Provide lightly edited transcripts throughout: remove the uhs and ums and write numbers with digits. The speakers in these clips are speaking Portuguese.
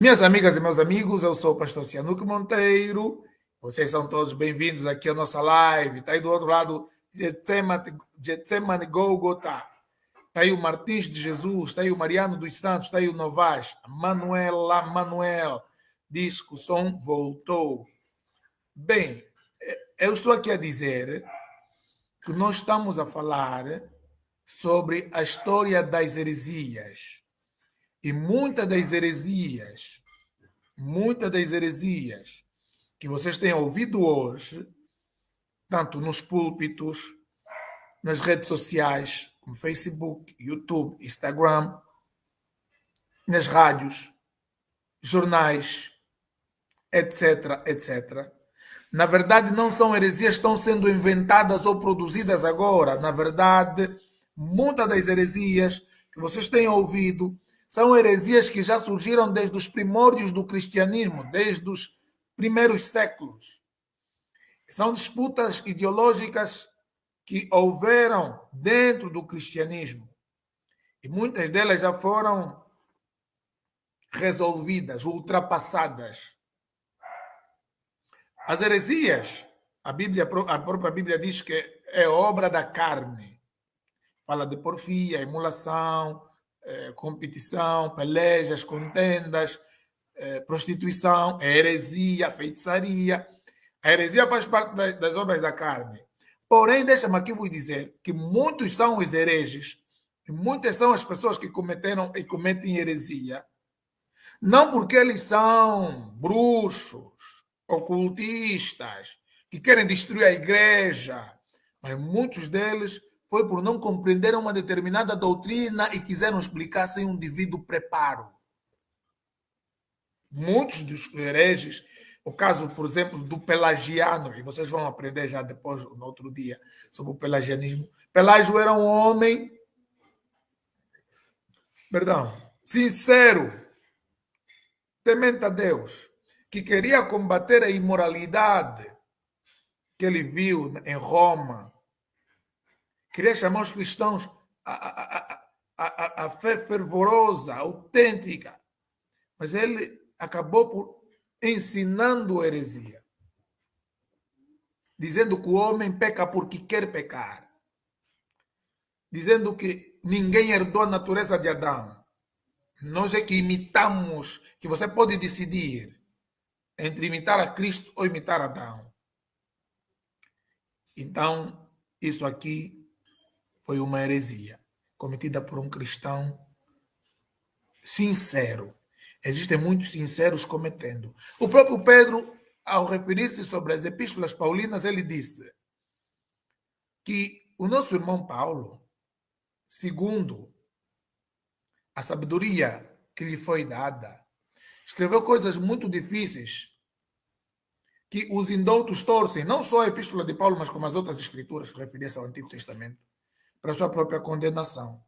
Minhas amigas e meus amigos, eu sou o pastor Cianuque Monteiro. Vocês são todos bem-vindos aqui à nossa live. Está aí do outro lado, Getsemane Golgotha. Está aí o Martins de Jesus, está aí o Mariano dos Santos, está aí o Novais. Manuel diz que o som voltou. Bem, eu estou aqui a dizer que nós estamos a falar sobre a história das heresias. E muitas das heresias que vocês têm ouvido hoje, tanto nos púlpitos, nas redes sociais, como Facebook, YouTube, Instagram, nas rádios, jornais, etc, etc. Na verdade, não são heresias que estão sendo inventadas ou produzidas agora. Na verdade, muitas das heresias que vocês têm ouvido são heresias que já surgiram desde os primórdios do cristianismo, desde os primeiros séculos. São disputas ideológicas que houveram dentro do cristianismo. E muitas delas já foram resolvidas, ultrapassadas. As heresias, a própria Bíblia diz que é obra da carne. Fala de porfia, emulação, competição, pelejas, contendas, prostituição, heresia, feitiçaria. A heresia faz parte das obras da carne. Porém, deixa-me aqui vos dizer que muitos são os hereges, e muitas são as pessoas que cometeram e cometem heresia, não porque eles são bruxos, ocultistas, que querem destruir a igreja, mas muitos deles foi por não compreenderam uma determinada doutrina e quiseram explicar sem um devido preparo. Muitos dos hereges, o caso, por exemplo, do pelagiano, e vocês vão aprender já depois, no outro dia, sobre o pelagianismo. Pelágio era um homem, sincero, temente a Deus, que queria combater a imoralidade que ele viu em Roma. Queria chamar os cristãos a fé fervorosa, autêntica. Mas ele acabou por ensinando heresia, dizendo que o homem peca porque quer pecar, dizendo que ninguém herdou a natureza de Adão. Nós é que imitamos, que você pode decidir entre imitar a Cristo ou imitar Adão. Então, isso aqui foi uma heresia cometida por um cristão sincero. Existem muitos sinceros cometendo. O próprio Pedro, ao referir-se sobre as epístolas paulinas, ele disse que o nosso irmão Paulo, segundo a sabedoria que lhe foi dada, escreveu coisas muito difíceis que os indoutos torcem, não só a epístola de Paulo, mas como as outras escrituras que referem-se ao Antigo Testamento, para a sua própria condenação.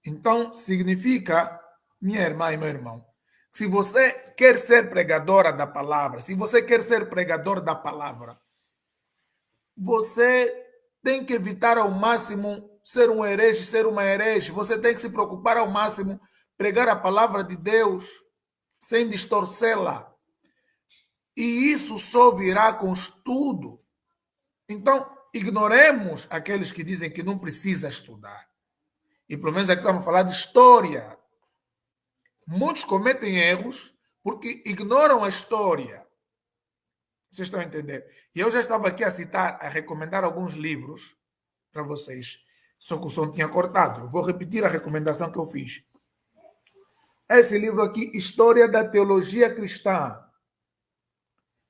Então, significa, minha irmã e meu irmão, se você quer ser pregadora da palavra, se você quer ser pregador da palavra, você tem que evitar ao máximo ser um herege, ser uma herege. Você tem que se preocupar ao máximo pregar a palavra de Deus sem distorcê-la. E isso só virá com estudo. Então, ignoremos aqueles que dizem que não precisa estudar. E pelo menos aqui estamos a falar de história. Muitos cometem erros porque ignoram a história. Vocês estão a entender? E eu já estava aqui a citar, a recomendar alguns livros para vocês. Só que o som tinha cortado. Eu vou repetir a recomendação que eu fiz. Esse livro aqui, História da Teologia Cristã.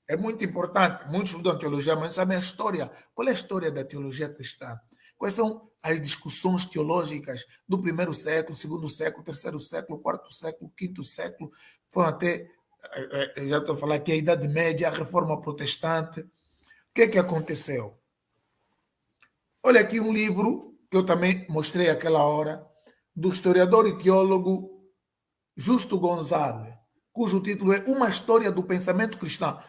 É muito importante. Muitos estudam teologia, mas não sabem a história. Qual é a história da teologia cristã? Quais são as discussões teológicas do primeiro século, segundo século, terceiro século, quarto século, quinto século? Foram até, já estou a falar aqui, a Idade Média, a Reforma Protestante. O que é que aconteceu? Olha aqui um livro que eu também mostrei aquela hora, do historiador e teólogo Justo Gonzalez, cujo título é Uma História do Pensamento Cristão.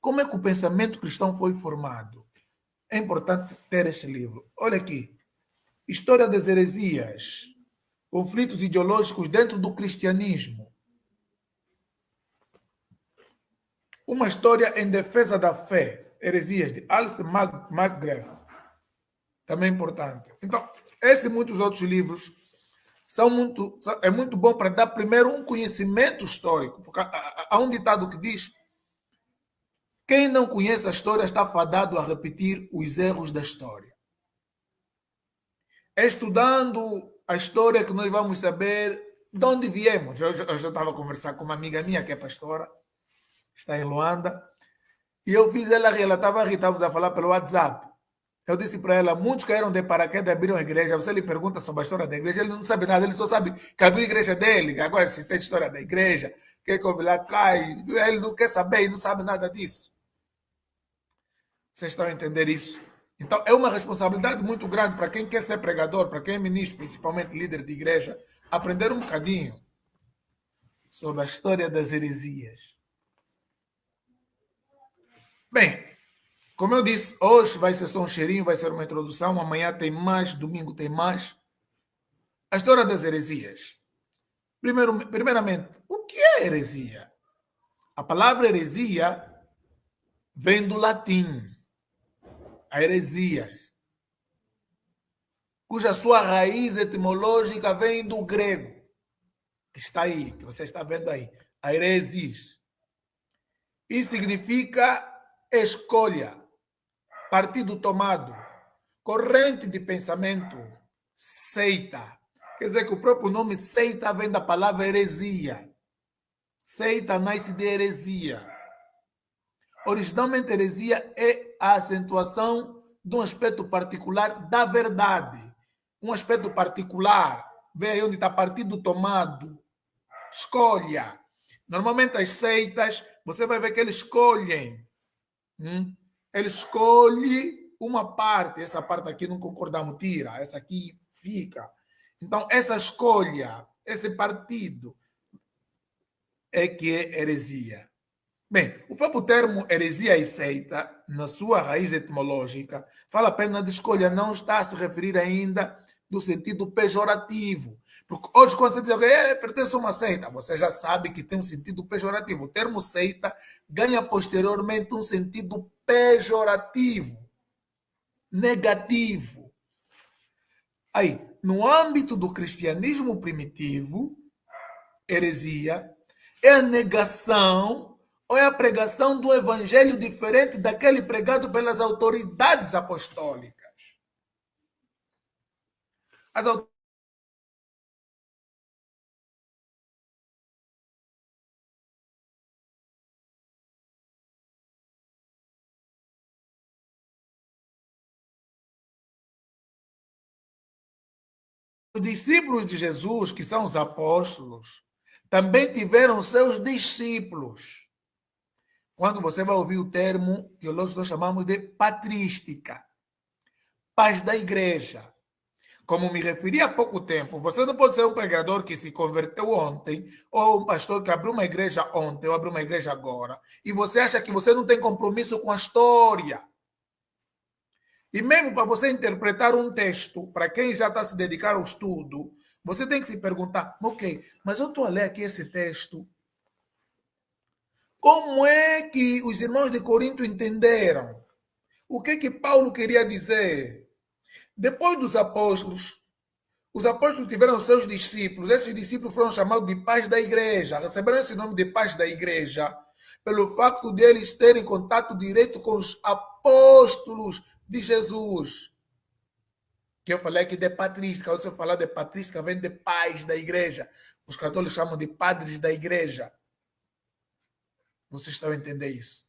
Como é que o pensamento cristão foi formado? É importante ter esse livro. Olha aqui. História das heresias. Conflitos ideológicos dentro do cristianismo. Uma história em defesa da fé, heresias, de Alistair McGrath, também importante. Então, esse e muitos outros livros é muito bom para dar primeiro um conhecimento histórico, porque há um ditado que diz: quem não conhece a história está fadado a repetir os erros da história. É estudando a história que nós vamos saber de onde viemos. Eu já estava a conversar com uma amiga minha que é pastora, está em Luanda, e eu fiz ela rir, ela estava a rir, estávamos a falar pelo WhatsApp. Eu disse para ela, muitos caíram de paraquedas e abriram a igreja. Você lhe pergunta sobre a história da igreja, ele não sabe nada, ele só sabe que abriu a igreja dele, agora se tem história da igreja, que houve lá atrás, ele não quer saber e não sabe nada disso. Vocês estão a entender isso? Então, é uma responsabilidade muito grande para quem quer ser pregador, para quem é ministro, principalmente líder de igreja, aprender um bocadinho sobre a história das heresias. Bem, como eu disse, hoje vai ser só um cheirinho, vai ser uma introdução, amanhã tem mais, domingo tem mais. A história das heresias. Primeiramente, o que é heresia? A palavra heresia vem do latim, a heresias, cuja sua raiz etimológica vem do grego, que está aí, que você está vendo aí, a heresis. E significa escolha, partido tomado, corrente de pensamento, seita. Quer dizer que o próprio nome seita vem da palavra heresia. Seita nasce de heresia. Originalmente, heresia é a acentuação de um aspecto particular da verdade. Um aspecto particular. Vê aí onde está partido tomado. Escolha. Normalmente as seitas, você vai ver que eles escolhem. Ele escolhe uma parte. Essa parte aqui não concordamos, tira. Essa aqui fica. Então, essa escolha, esse partido, é que é heresia. Bem, o próprio termo heresia e seita, na sua raiz etimológica, fala apenas de escolha, não está a se referir ainda no sentido pejorativo. Porque hoje, quando você diz que pertence a uma seita, você já sabe que tem um sentido pejorativo. O termo seita ganha posteriormente um sentido pejorativo, negativo. Aí, no âmbito do cristianismo primitivo, heresia é a negação ou é a pregação do evangelho diferente daquele pregado pelas autoridades apostólicas. As Os discípulos de Jesus, que são os apóstolos, também tiveram seus discípulos. Quando você vai ouvir o termo que nós chamamos de patrística, paz da igreja. Como me referi há pouco tempo, você não pode ser um pregador que se converteu ontem, ou um pastor que abriu uma igreja ontem, ou abriu uma igreja agora, e você acha que você não tem compromisso com a história. E mesmo para você interpretar um texto, para quem já está se dedicar ao estudo, você tem que se perguntar, ok, mas eu estou a ler aqui esse texto, como é que os irmãos de Corinto entenderam? O que Paulo queria dizer? Depois dos apóstolos, os apóstolos tiveram seus discípulos, esses discípulos foram chamados de pais da igreja, receberam esse nome de pais da igreja, pelo facto de eles terem contato direto com os apóstolos de Jesus. Que eu falei aqui de patrística, se eu falar de patrística, vem de pais da igreja. Os católicos chamam de padres da igreja. Vocês estão a entender isso?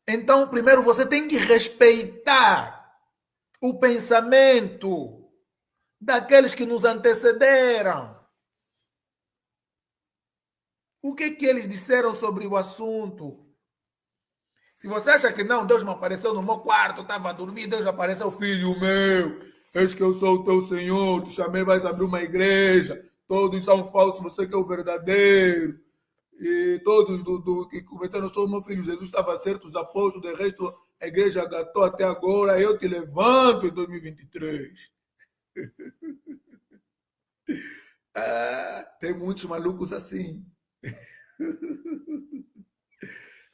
Então, primeiro você tem que respeitar o pensamento daqueles que nos antecederam. O que eles disseram sobre o assunto? Se você acha que não, Deus me apareceu no meu quarto, estava a dormir, Deus apareceu, filho meu, eis que eu sou o teu Senhor, te chamei, vais abrir uma igreja, todos são falsos, você que é o verdadeiro. E todos que cometeram sou meu filho. Jesus estava certo, os apóstolos, de resto, a igreja gatou até agora, eu te levanto em 2023. Tem muitos malucos assim.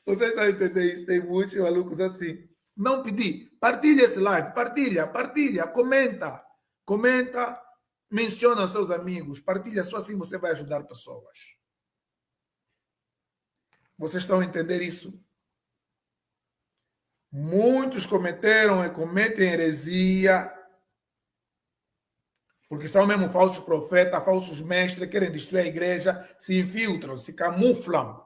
Vocês estão entendendo isso? Tem muitos malucos assim. Não pedi. Partilha esse live. Partilha. Comenta. Menciona os seus amigos. Partilha. Só assim você vai ajudar pessoas. Vocês estão a entender isso? Muitos cometeram e cometem heresia. Porque são mesmo falsos profetas, falsos mestres, querem destruir a igreja, se infiltram, se camuflam.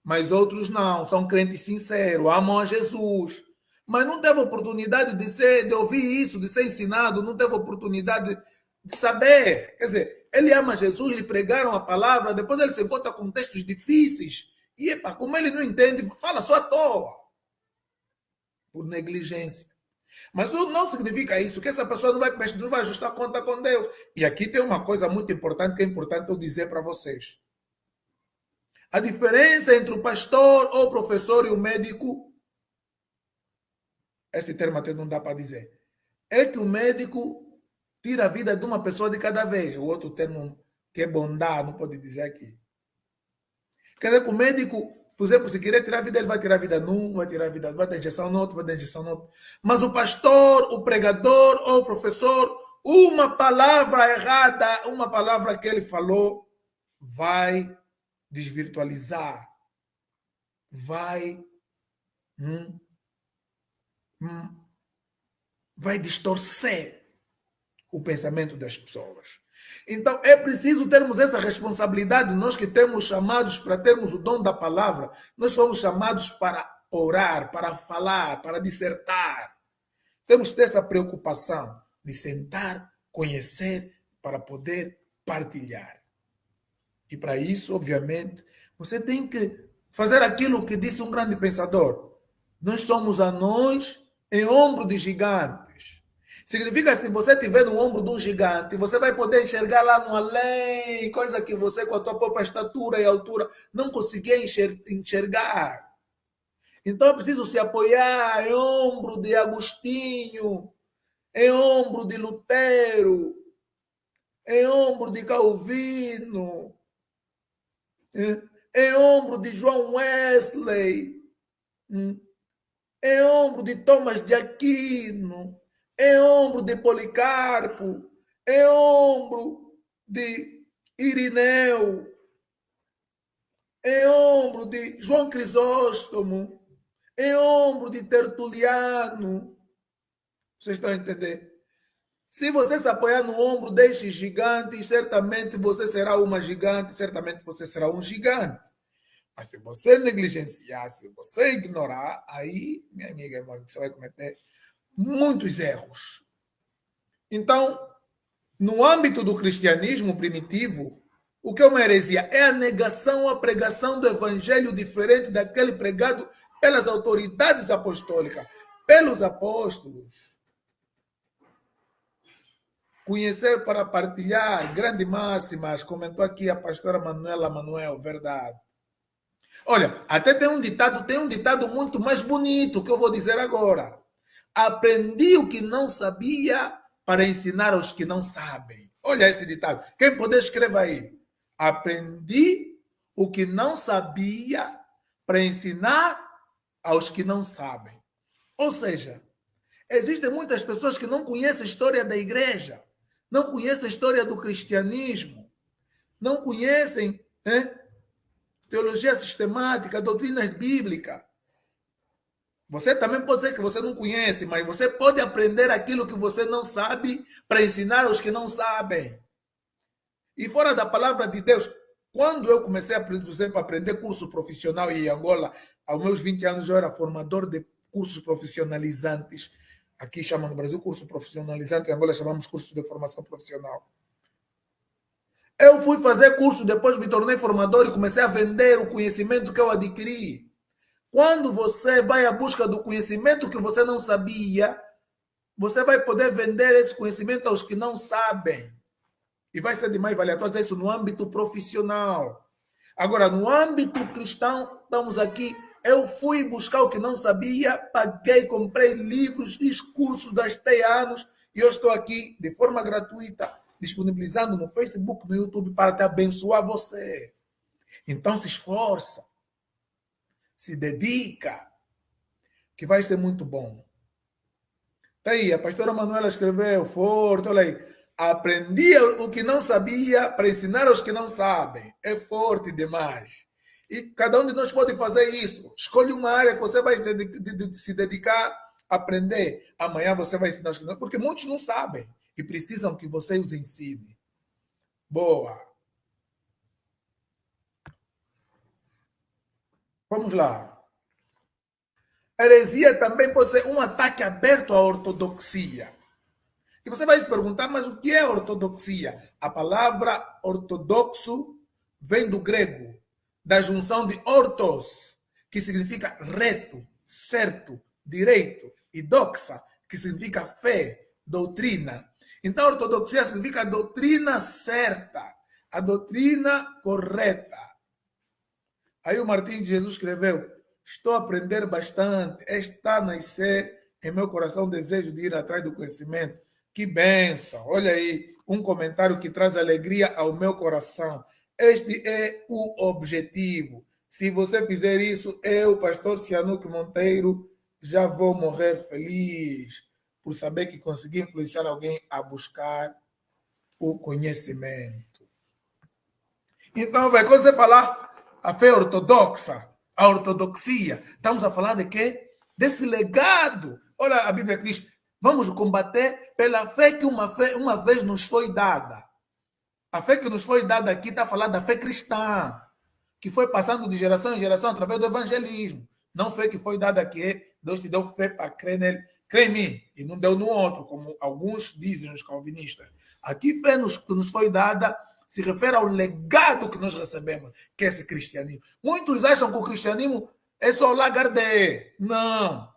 Mas outros não, são crentes sinceros, amam a Jesus. Mas não teve oportunidade de ouvir isso, de ser ensinado, não teve oportunidade de saber. Quer dizer, ele ama Jesus, lhe pregaram a palavra, depois ele se encontra com textos difíceis. E, epa, como ele não entende, fala só à toa. Por negligência. Mas não significa isso, que essa pessoa não vai ajustar conta com Deus. E aqui tem uma coisa muito importante, que é importante eu dizer para vocês. A diferença entre o pastor ou o professor e o médico, esse termo até não dá para dizer, é que o médico tira a vida de uma pessoa de cada vez. O outro termo, que é bondade, não pode dizer aqui. Quer dizer que o médico, por exemplo, se querer tirar a vida, ele vai tirar a vida num, vai tirar a vida, vai dar injeção no outro, vai dar injeção no outro. Mas o pastor, o pregador ou o professor, uma palavra errada, uma palavra que ele falou, vai desvirtualizar, vai distorcer o pensamento das pessoas. Então, é preciso termos essa responsabilidade. Nós que temos chamados para termos o dom da palavra, nós fomos chamados para orar, para falar, para dissertar. Temos que ter essa preocupação de sentar, conhecer, para poder partilhar. E para isso, obviamente, você tem que fazer aquilo que disse um grande pensador. Nós somos anões em ombro de gigantes. Significa que se você estiver no ombro de um gigante, você vai poder enxergar lá no além, coisa que você, com a tua própria estatura e altura, não conseguia enxergar. Então é preciso se apoiar em ombro de Agostinho, em ombro de Lutero, em ombro de Calvino, em ombro de João Wesley, em ombro de Thomas de Aquino, em ombro de Policarpo, em ombro de Irineu, em ombro de João Crisóstomo, em ombro de Tertuliano. Vocês estão a entender? Se você se apoiar no ombro destes gigantes, certamente você será uma gigante, certamente você será um gigante. Mas se você negligenciar, se você ignorar, aí, minha amiga, irmã, você vai cometer muitos erros. Então, no âmbito do cristianismo primitivo, o que é uma heresia? É a negação, a pregação do evangelho diferente daquele pregado pelas autoridades apostólicas, pelos apóstolos. Conhecer para partilhar, grande máximas, comentou aqui a pastora Manuela Manuel, verdade. Olha, até tem um ditado muito mais bonito que eu vou dizer agora. Aprendi o que não sabia para ensinar aos que não sabem. Olha esse ditado. Quem puder, escreva aí. Aprendi o que não sabia para ensinar aos que não sabem. Ou seja, existem muitas pessoas que não conhecem a história da igreja, não conhecem a história do cristianismo, não conhecem teologia sistemática, doutrinas bíblicas. Você também pode ser que você não conhece, mas você pode aprender aquilo que você não sabe para ensinar aos que não sabem. E fora da palavra de Deus, quando eu comecei, por exemplo, a aprender curso profissional em Angola, aos meus 20 anos eu era formador de cursos profissionalizantes. Aqui chamam no Brasil curso profissionalizante, em Angola chamamos curso de formação profissional. Eu fui fazer curso, depois me tornei formador e comecei a vender o conhecimento que eu adquiri. Quando você vai à busca do conhecimento que você não sabia, você vai poder vender esse conhecimento aos que não sabem. E vai ser de mais valia. Estou a dizer isso no âmbito profissional. Agora, no âmbito cristão, estamos aqui. Eu fui buscar o que não sabia, paguei, comprei livros, fiz cursos, gastei anos e eu estou aqui de forma gratuita, disponibilizando no Facebook, no YouTube para te abençoar você. Então se esforça, se dedica, que vai ser muito bom. Tá aí, a pastora Manuela escreveu forte, olha aí. Aprendi o que não sabia para ensinar aos que não sabem. É forte demais. E cada um de nós pode fazer isso. Escolhe uma área que você vai se dedicar a aprender. Amanhã você vai ensinar aos que não, porque muitos não sabem e precisam que você os ensine. Boa. Vamos lá. Heresia também pode ser um ataque aberto à ortodoxia. E você vai se perguntar, mas o que é ortodoxia? A palavra ortodoxo vem do grego, da junção de ortos, que significa reto, certo, direito, e doxa, que significa fé, doutrina. Então, ortodoxia significa a doutrina certa, a doutrina correta. Aí o Martim de Jesus escreveu: estou a aprender bastante, está a nascer em meu coração o desejo de ir atrás do conhecimento. Que benção! Olha aí, um comentário que traz alegria ao meu coração. Este é o objetivo. Se você fizer isso, eu, pastor Cianuque Monteiro, já vou morrer feliz por saber que consegui influenciar alguém a buscar o conhecimento. Então, vai, quando você falar a fé ortodoxa, a ortodoxia, estamos a falar de quê? Desse legado. Olha a Bíblia que diz: vamos combater pela fé que uma vez nos foi dada. A fé que nos foi dada aqui está falando da fé cristã, que foi passando de geração em geração através do evangelismo. Não foi que foi dada aqui, Deus te deu fé para crer nele, crê em mim, e não deu no outro, como alguns dizem os calvinistas. Aqui fé que nos foi dada se refere ao legado que nós recebemos, que é esse cristianismo. Muitos acham que o cristianismo é só lagarde. Não.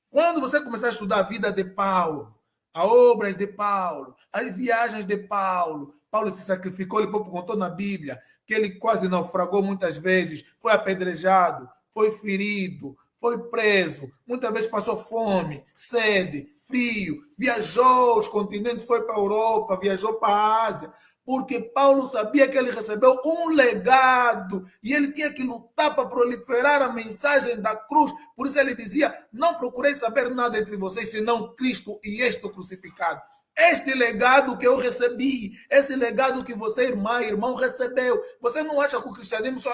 Quando você começar a estudar a vida de Paulo, as obras de Paulo, as viagens de Paulo, Paulo se sacrificou, ele contou na Bíblia que ele quase naufragou muitas vezes, foi apedrejado, foi ferido, foi preso, muitas vezes passou fome, sede, frio, viajou os continentes, foi para a Europa, viajou para a Ásia, porque Paulo sabia que ele recebeu um legado e ele tinha que lutar para proliferar a mensagem da cruz. Por isso ele dizia: não procurei saber nada entre vocês senão Cristo e este crucificado. Este legado que eu recebi, esse legado que você, irmã, irmão, recebeu. Você não acha que o cristianismo só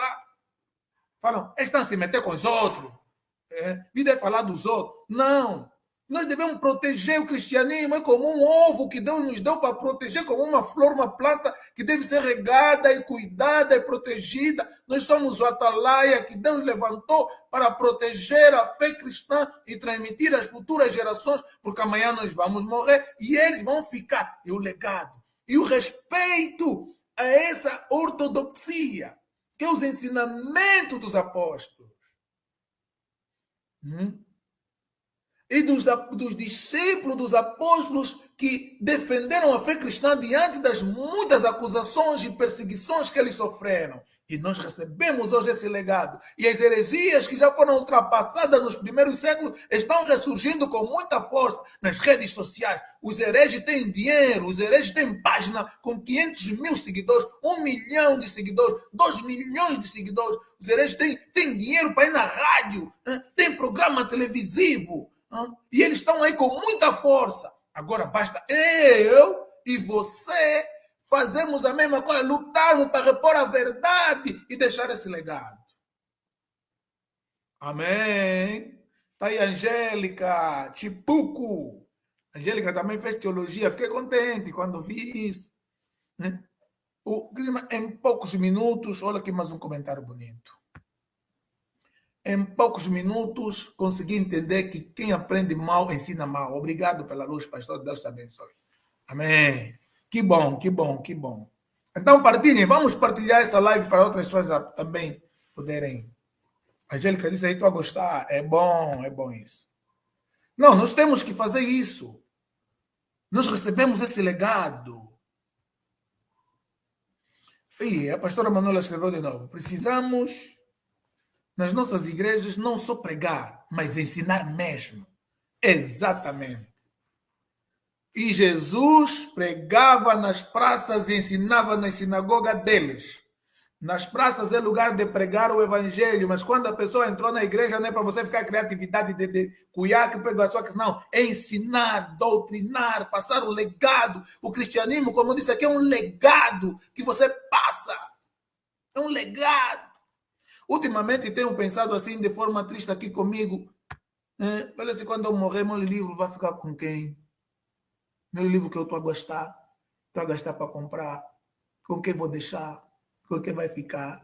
falam, estão a se meter com os outros? Vida é falar dos outros. Não. Nós devemos proteger o cristianismo, é como um ovo que Deus nos deu para proteger, como uma flor, uma planta que deve ser regada e cuidada e protegida. Nós somos o atalaia que Deus levantou para proteger a fé cristã e transmitir às futuras gerações, porque amanhã nós vamos morrer e eles vão ficar. E o legado, e o respeito a essa ortodoxia, que é os ensinamentos dos apóstolos. E dos discípulos, dos apóstolos que defenderam a fé cristã diante das muitas acusações e perseguições que eles sofreram. E nós recebemos hoje esse legado. E as heresias que já foram ultrapassadas nos primeiros séculos estão ressurgindo com muita força nas redes sociais. Os hereges têm dinheiro, os hereges têm página com 500 mil seguidores, 1 milhão de seguidores, 2 milhões de seguidores. Os hereges têm dinheiro para ir na rádio, têm programa televisivo. E eles estão aí com muita força. Agora basta eu e você fazermos a mesma coisa, lutarmos para repor a verdade e deixar esse legado. Amém. Está aí a Angélica Chipuco. A Angélica também fez teologia. Fiquei contente quando vi isso. Em poucos minutos, olha aqui mais um comentário bonito. Em poucos minutos, consegui entender que quem aprende mal, ensina mal. Obrigado pela luz, pastor. Deus te abençoe. Amém. Que bom, que bom, que bom. Então, partilhem. Vamos partilhar essa live para outras pessoas também poderem. A Angélica disse aí, estou a gostar. É bom isso. Não, nós temos que fazer isso. Nós recebemos esse legado. E a pastora Manuela escreveu de novo. Precisamos, nas nossas igrejas, não só pregar, mas ensinar mesmo. Exatamente. E Jesus pregava nas praças e ensinava nas sinagogas deles. Nas praças é lugar de pregar o evangelho, mas quando a pessoa entrou na igreja, não é para você ficar criatividade de cuiar, pega a sua questão, não. É ensinar, doutrinar, passar o legado. O cristianismo, como eu disse aqui, é um legado que você passa. É um legado. Ultimamente tenho pensado assim, de forma triste aqui comigo. Parece que quando eu morrer, meu livro vai ficar com quem? Meu livro que eu estou a gastar para comprar. Com quem vou deixar? Com quem vai ficar?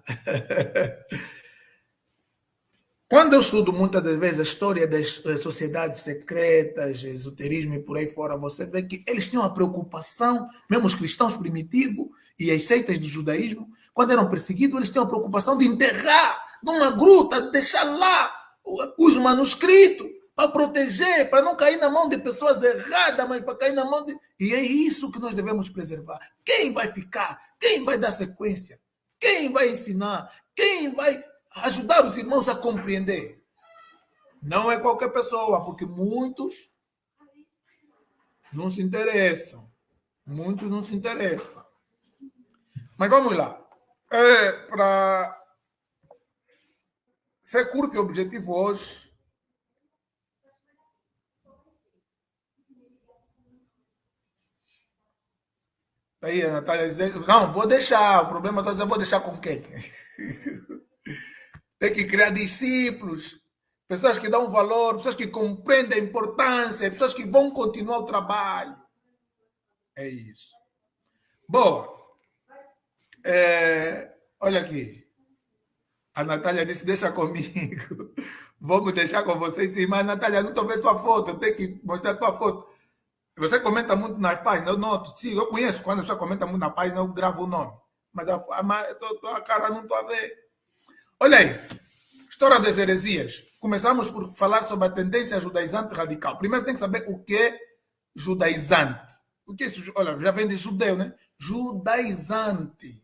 Quando eu estudo muitas das vezes a história das sociedades secretas, esoterismo e por aí fora, você vê que eles tinham a preocupação, mesmo os cristãos primitivos e as seitas do judaísmo, quando eram perseguidos, eles tinham a preocupação de enterrar numa gruta, deixar lá os manuscritos para proteger, para não cair na mão de pessoas erradas, mas para cair na mão de... E é isso que nós devemos preservar. Quem vai ficar? Quem vai dar sequência? Quem vai ensinar? Quem vai ajudar os irmãos a compreender? Não é qualquer pessoa, porque muitos não se interessam. Muitos não se interessam. Mas vamos lá. Para ser curto e objetivo hoje, aí a Natália diz, não, vou deixar. O problema é que eu vou deixar com quem? Tem que criar discípulos, pessoas que dão valor, pessoas que compreendem a importância, pessoas que vão continuar o trabalho. É isso. Bom, olha aqui. A Natália disse, deixa comigo. Vamos deixar com vocês sim. Mas, Natália, não estou vendo tua foto. Eu tenho que mostrar tua foto. Você comenta muito nas páginas. Eu noto. Sim, eu conheço. Quando você comenta muito na página, eu gravo o nome. Mas a cara não estou a ver. Olha aí. História das heresias. Começamos por falar sobre a tendência judaizante radical. Primeiro tem que saber o que é judaizante. O que é isso? Olha, já vem de judeu, né? Judaizante.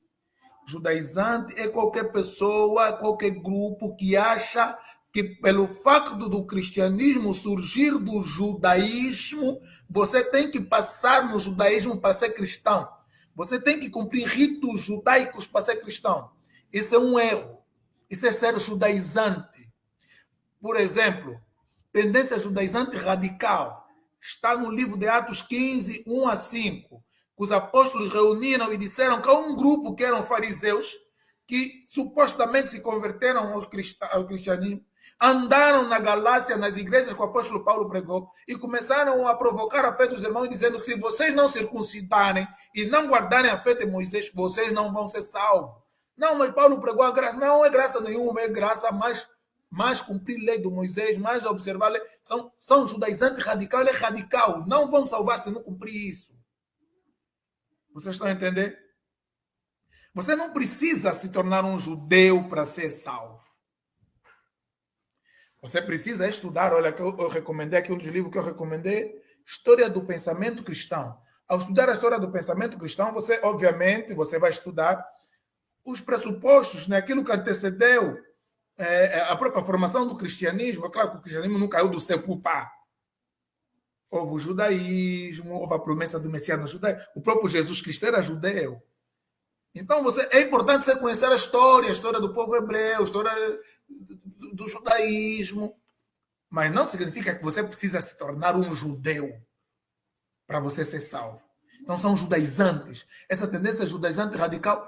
Judaizante é qualquer pessoa, qualquer grupo que acha que pelo facto do cristianismo surgir do judaísmo, você tem que passar no judaísmo para ser cristão. Você tem que cumprir ritos judaicos para ser cristão. Isso é um erro. Isso é ser judaizante. Por exemplo, tendência judaizante radical está no livro de Atos 15, 1 a 5, que os apóstolos reuniram e disseram que há um grupo que eram fariseus, que supostamente se converteram ao cristianismo, andaram na Galácia, nas igrejas que o apóstolo Paulo pregou, e começaram a provocar a fé dos irmãos, dizendo que se vocês não circuncidarem e não guardarem a fé de Moisés, vocês não vão ser salvos. Não, mas Paulo pregou a graça. Não é graça nenhuma, é graça mais cumprir a lei do Moisés, mais observar a lei. São judaizantes radical, ele é radical. Não vão salvar se não cumprir isso. Vocês estão a entender? Você não precisa se tornar um judeu para ser salvo. Você precisa estudar, olha, que eu recomendei aqui um dos livros que eu recomendei, História do Pensamento Cristão. Ao estudar a história do pensamento cristão, você, obviamente, você vai estudar os pressupostos, né, aquilo que antecedeu a própria formação do cristianismo. É claro que o cristianismo não caiu do céu para o pá. Houve o judaísmo, houve a promessa do Messias no judaísmo. O próprio Jesus Cristo era judeu. Então, é importante você conhecer a história do povo hebreu, a história do judaísmo. Mas não significa que você precisa se tornar um judeu para você ser salvo. Então, são judaizantes. Essa tendência judaizante radical.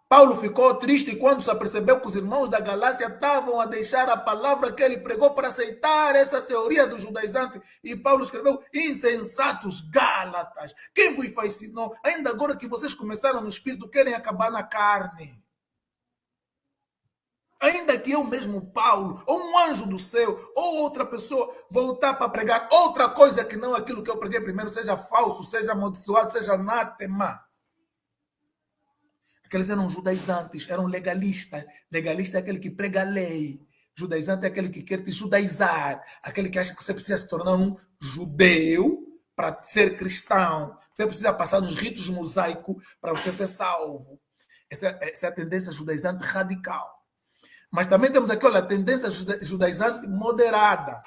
Paulo ficou triste quando se apercebeu que os irmãos da Galácia estavam a deixar a palavra que ele pregou para aceitar essa teoria do judaizante. E Paulo escreveu, insensatos Gálatas, quem vos fascinou? Ainda agora que vocês começaram no espírito, querem acabar na carne. Ainda que eu mesmo, Paulo, ou um anjo do céu, ou outra pessoa, voltar para pregar outra coisa que não aquilo que eu preguei primeiro, seja falso, seja amaldiçoado, seja anátema. Aqueles eram judaizantes, eram legalistas. Legalista é aquele que prega a lei. Judaizante é aquele que quer te judaizar. Aquele que acha que você precisa se tornar um judeu para ser cristão. Você precisa passar nos ritos mosaicos para você ser salvo. Essa é a tendência judaizante radical. Mas também temos aqui, olha, a tendência judaizante moderada,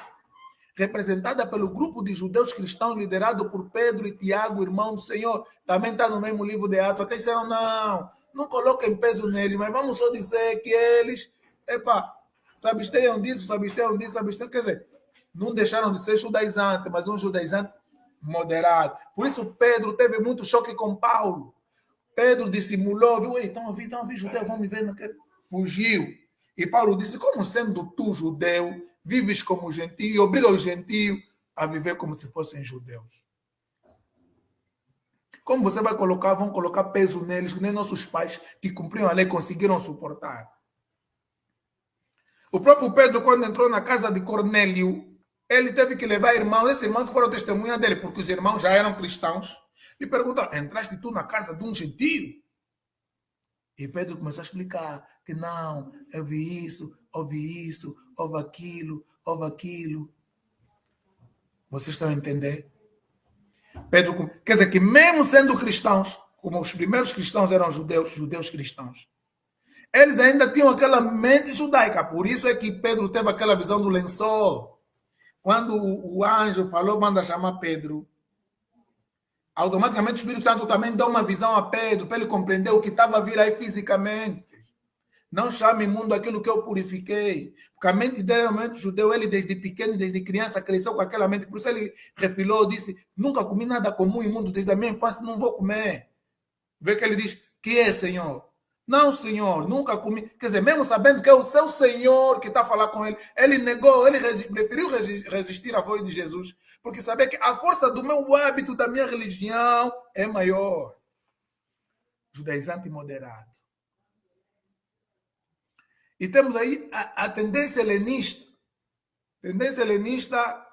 representada pelo grupo de judeus cristãos liderado por Pedro e Tiago, irmão do Senhor. Também está no mesmo livro de Atos. Até disseram, não, não coloquem peso neles, mas vamos só dizer que eles, epa, se abstenham disso, se abstenham disso, se abstenham, quer dizer, não deixaram de ser judaizantes, mas um judaizante moderado. Por isso Pedro teve muito choque com Paulo. Pedro dissimulou, viu? Estão a vir judeu, vão me ver, não quero. Fugiu. E Paulo disse, como sendo tu judeu, vives como gentio e obriga os gentios a viver como se fossem judeus. Como você vai colocar, vão colocar peso neles, que nem nossos pais que cumpriam a lei conseguiram suportar. O próprio Pedro, quando entrou na casa de Cornélio, ele teve que levar irmãos, esses irmãos que foram testemunha dele, porque os irmãos já eram cristãos, e perguntaram, entraste tu na casa de um gentio? E Pedro começou a explicar que não, eu vi isso, houve aquilo, houve aquilo. Vocês estão a entender? Pedro, quer dizer que mesmo sendo cristãos, como os primeiros cristãos eram judeus, judeus cristãos, eles ainda tinham aquela mente judaica. Por isso é que Pedro teve aquela visão do lençol. Quando o anjo falou, manda chamar Pedro, automaticamente o Espírito Santo também dá uma visão a Pedro, para ele compreender o que estava a vir aí fisicamente. Não chame imundo aquilo que eu purifiquei. Porque a mente dele era mente judeu, ele desde pequeno, desde criança, cresceu com aquela mente. Por isso ele refilou, disse, nunca comi nada comum imundo, desde a minha infância não vou comer. Vê que ele diz, que é, Senhor? Não, Senhor, nunca comi. Quer dizer, mesmo sabendo que é o seu Senhor que está a falar com ele, ele negou, ele preferiu resistir à voz de Jesus, porque sabia que a força do meu hábito, da minha religião, é maior. Judaizante e moderado. E temos aí a tendência helenista. Tendência helenista.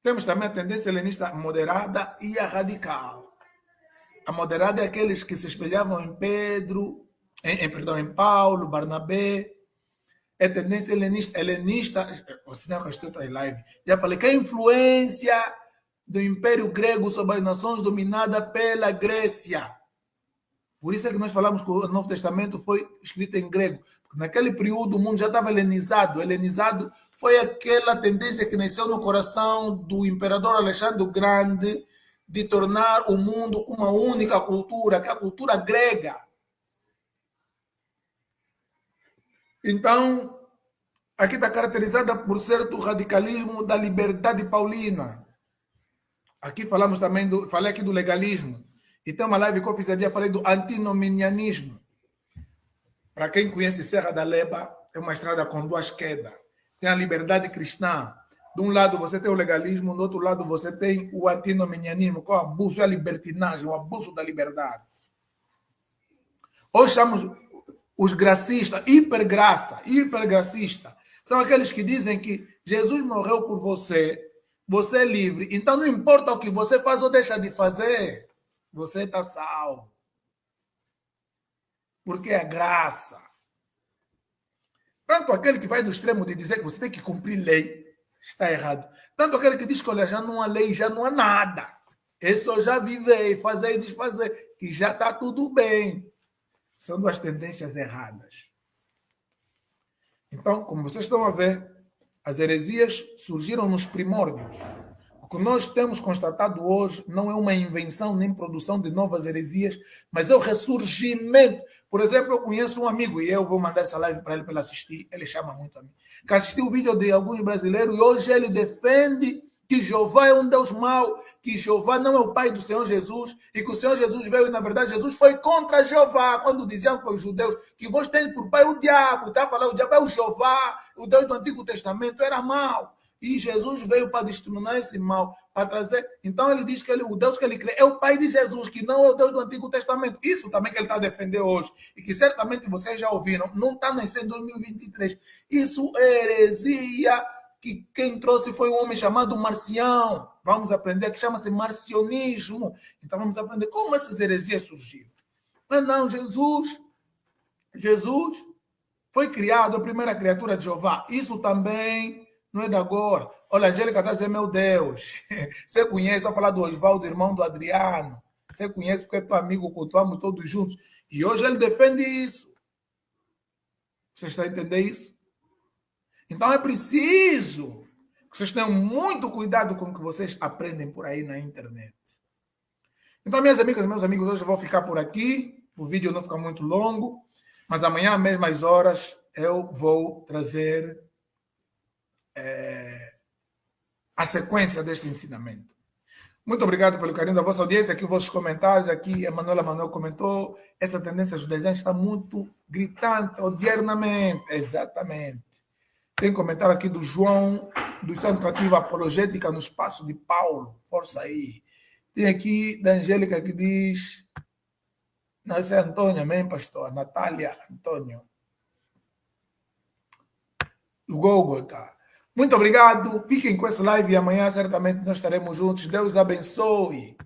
Temos também a tendência helenista moderada e a radical. A moderada é aqueles que se espelhavam em Pedro, em Paulo, Barnabé. É tendência helenista. Você não gostou da live. Já falei que a influência do Império Grego sobre as nações dominadas pela Grécia. Por isso é que nós falamos que o Novo Testamento foi escrito em grego. Porque naquele período o mundo já estava helenizado. Helenizado foi aquela tendência que nasceu no coração do imperador Alexandre o Grande de tornar o mundo uma única cultura, que é a cultura grega. Então, aqui está caracterizada por certo radicalismo da liberdade paulina. Aqui falamos também falei aqui do legalismo. E tem uma live que eu fiz dia, falei do antinomianismo. Para quem conhece Serra da Leba, é uma estrada com duas quedas. Tem a liberdade cristã. De um lado você tem o legalismo, do outro lado você tem o antinomianismo, que é o abuso, é a libertinagem, o abuso da liberdade. Hoje chamamos os gracistas, hipergracista. São aqueles que dizem que Jesus morreu por você, você é livre, então não importa o que você faz ou deixa de fazer, você está salvo. Porque é graça. Tanto aquele que vai do extremo de dizer que você tem que cumprir lei, está errado. Tanto aquele que diz que, olha, já não há lei, já não há nada. É só já viver, fazer e desfazer, que já está tudo bem. São duas tendências erradas. Então, como vocês estão a ver, as heresias surgiram nos primórdios. O que nós temos constatado hoje não é uma invenção nem produção de novas heresias, mas é o ressurgimento. Por exemplo, eu conheço um amigo, e eu vou mandar essa live para ele assistir, ele chama muito a mim, que assistiu o vídeo de alguns brasileiros e hoje ele defende que Jeová é um Deus mau, que Jeová não é o pai do Senhor Jesus, e que o Senhor Jesus veio e, na verdade, Jesus foi contra Jeová, quando diziam para os judeus que vós têm por pai o diabo, está falando, o diabo é o Jeová, o Deus do Antigo Testamento era mau. E Jesus veio para destruir esse mal, para trazer. Então ele diz que o Deus que ele crê é o Pai de Jesus, que não é o Deus do Antigo Testamento. Isso também que ele está a defender hoje. E que certamente vocês já ouviram. Não está nascendo em 2023. Isso é heresia, que quem trouxe foi um homem chamado Marcião. Vamos aprender, que chama-se marcionismo. Então vamos aprender como essas heresias surgiram. Mas não, Jesus foi criado, a primeira criatura de Jeová. Isso também não é de agora. Olha, a Angélica está dizendo, meu Deus, você conhece, estou a falar do Osvaldo, irmão do Adriano. Você conhece porque é teu amigo, cultuamos todos juntos. E hoje ele defende isso. Você está a entender isso? Então é preciso que vocês tenham muito cuidado com o que vocês aprendem por aí na internet. Então, minhas amigas e meus amigos, hoje eu vou ficar por aqui. o vídeo não fica muito longo, mas amanhã, às mesmas horas, eu vou trazer a sequência deste ensinamento. Muito obrigado pelo carinho da vossa audiência, aqui os vossos comentários, aqui a Manuela Manuel comentou, essa tendência dos desenhos está muito gritante, odiernamente, exatamente. Tem comentário aqui do João, do Santo Cativo, apologética no espaço de Paulo, força aí. Tem aqui da Angélica que diz, não, esse é Antônio, amém, pastor? Natália Antônio. O Gólgota. Muito obrigado. Fiquem com esse live e amanhã certamente nós estaremos juntos. Deus abençoe.